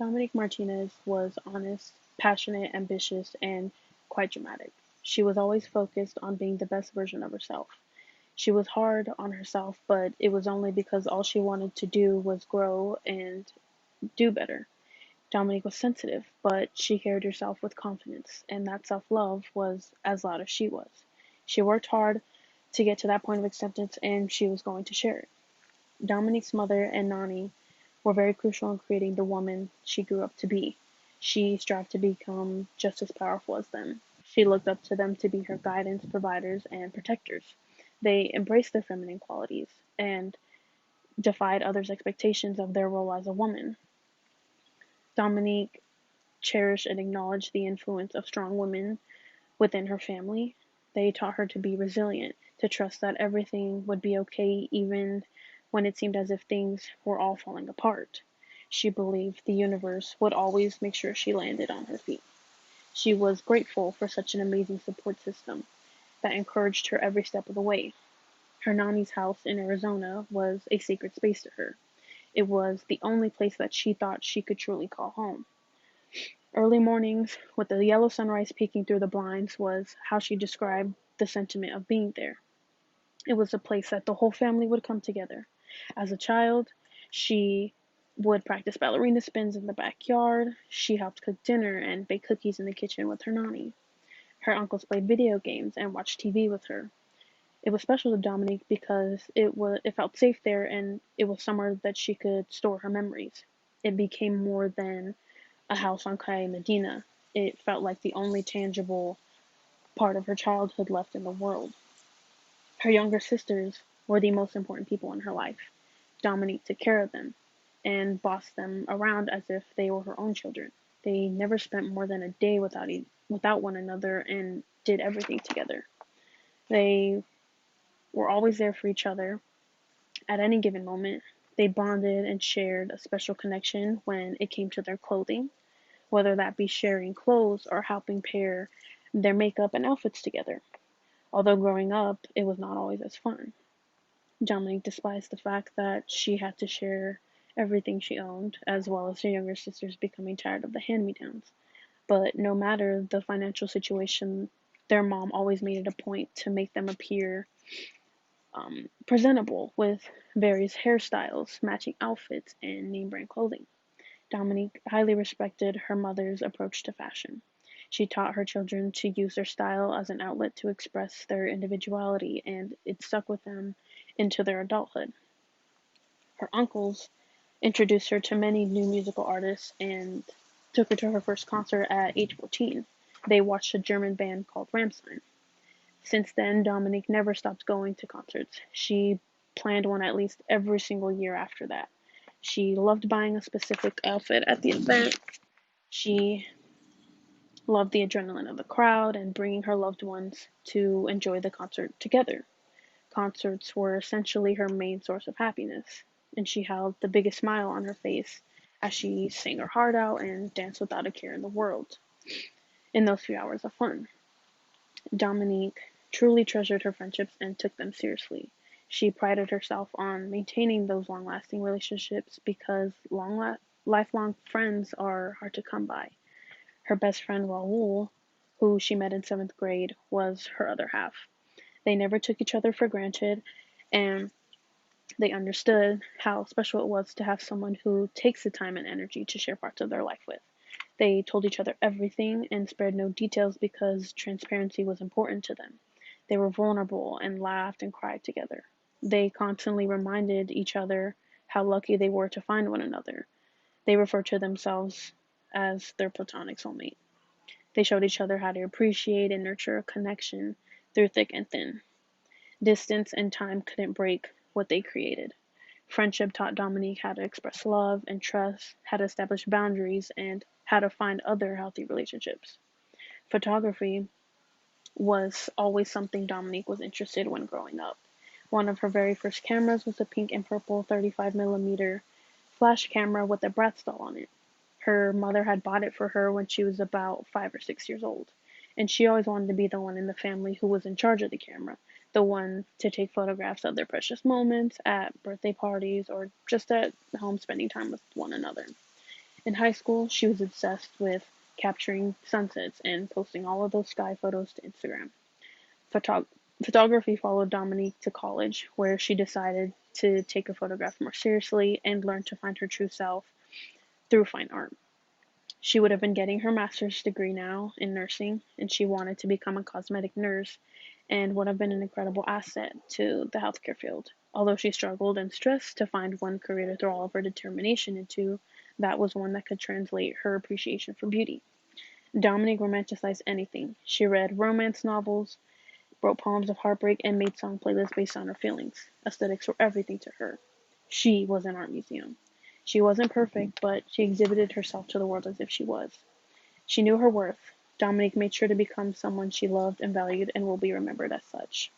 Dominique Martinez was honest, passionate, ambitious, and quite dramatic. She was always focused on being the best version of herself. She was hard on herself, but it was only because all she wanted to do was grow and do better. Dominique was sensitive, but she carried herself with confidence, and that self love was as loud as she was. She worked hard to get to that point of acceptance, and she was going to share it. Dominique's mother and Nani were very crucial in creating the woman she grew up to be. She strived to become just as powerful as them. She looked up to them to be her guidance, providers, and protectors. They embraced their feminine qualities and defied others' expectations of their role as a woman. Dominique cherished and acknowledged the influence of strong women within her family. They taught her to be resilient, to trust that everything would be okay even when it seemed as if things were all falling apart. She believed the universe would always make sure she landed on her feet. She was grateful for such an amazing support system that encouraged her every step of the way. Her Nani's house in Arizona was a sacred space to her. It was the only place that she thought she could truly call home. Early mornings, with the yellow sunrise peeking through the blinds, was how she described the sentiment of being there. It was a place that the whole family would come together. As a child, she would practice ballerina spins in the backyard. She helped cook dinner and bake cookies in the kitchen with her nanny. Her uncles played video games and watched TV with her. It was special to Dominique because it felt safe there and it was somewhere that she could store her memories. It became more than a house on Calle Medina. It felt like the only tangible part of her childhood left in the world. Her younger sisters were the most important people in her life. Dominique took care of them and bossed them around as if they were her own children. They never spent more than a day without one another and did everything together. They were always there for each other at any given moment. They bonded and shared a special connection when it came to their clothing, whether that be sharing clothes or helping pair their makeup and outfits together. Although growing up, it was not always as fun. Dominique despised the fact that she had to share everything she owned, as well as her younger sisters becoming tired of the hand me downs. But no matter the financial situation, their mom always made it a point to make them appear presentable with various hairstyles, matching outfits, and name brand clothing. Dominique highly respected her mother's approach to fashion. She taught her children to use their style as an outlet to express their individuality, and it stuck with them into their adulthood. Her uncles introduced her to many new musical artists and took her to her first concert at age 14. They watched a German band called Rammstein. Since then, Dominique never stopped going to concerts. She planned one at least every single year after that. She loved buying a specific outfit at the event. She loved the adrenaline of the crowd and bringing her loved ones to enjoy the concert together. Concerts were essentially her main source of happiness, and she held the biggest smile on her face as she sang her heart out and danced without a care in the world in those few hours of fun. Dominique truly treasured her friendships and took them seriously. She prided herself on maintaining those long lasting relationships because lifelong friends are hard to come by. Her best friend Raoul, who she met in seventh grade, was her other half. They never took each other for granted, and they understood how special it was to have someone who takes the time and energy to share parts of their life with. They told each other everything and spared no details because transparency was important to them. They were vulnerable and laughed and cried together. They constantly reminded each other how lucky they were to find one another. They referred to themselves as their platonic soulmate. They showed each other how to appreciate and nurture a connection through thick and thin. Distance and time couldn't break what they created. Friendship taught Dominique how to express love and trust, how to establish boundaries, and how to find other healthy relationships. Photography was always something Dominique was interested in when growing up. One of her very first cameras was a pink and purple 35mm flash camera with a Bratz doll on it. Her mother had bought it for her when she was about 5 or 6 years old, and she always wanted to be the one in the family who was in charge of the camera, the one to take photographs of their precious moments at birthday parties or just at home spending time with one another. In high school, she was obsessed with capturing sunsets and posting all of those sky photos to Instagram. Photog- Photography followed Dominique to college, where she decided to take her photograph more seriously and learn to find her true self through fine art. She would have been getting her master's degree now in nursing, and she wanted to become a cosmetic nurse and would have been an incredible asset to the healthcare field. Although she struggled and stressed to find one career to throw all of her determination into, that was one that could translate her appreciation for beauty. Dominique romanticized anything. She read romance novels, wrote poems of heartbreak, and made song playlists based on her feelings. Aesthetics were everything to her. She was an art museum. She wasn't perfect, but she exhibited herself to the world as if she was. She knew her worth. Dominique made sure to become someone she loved and valued and will be remembered as such.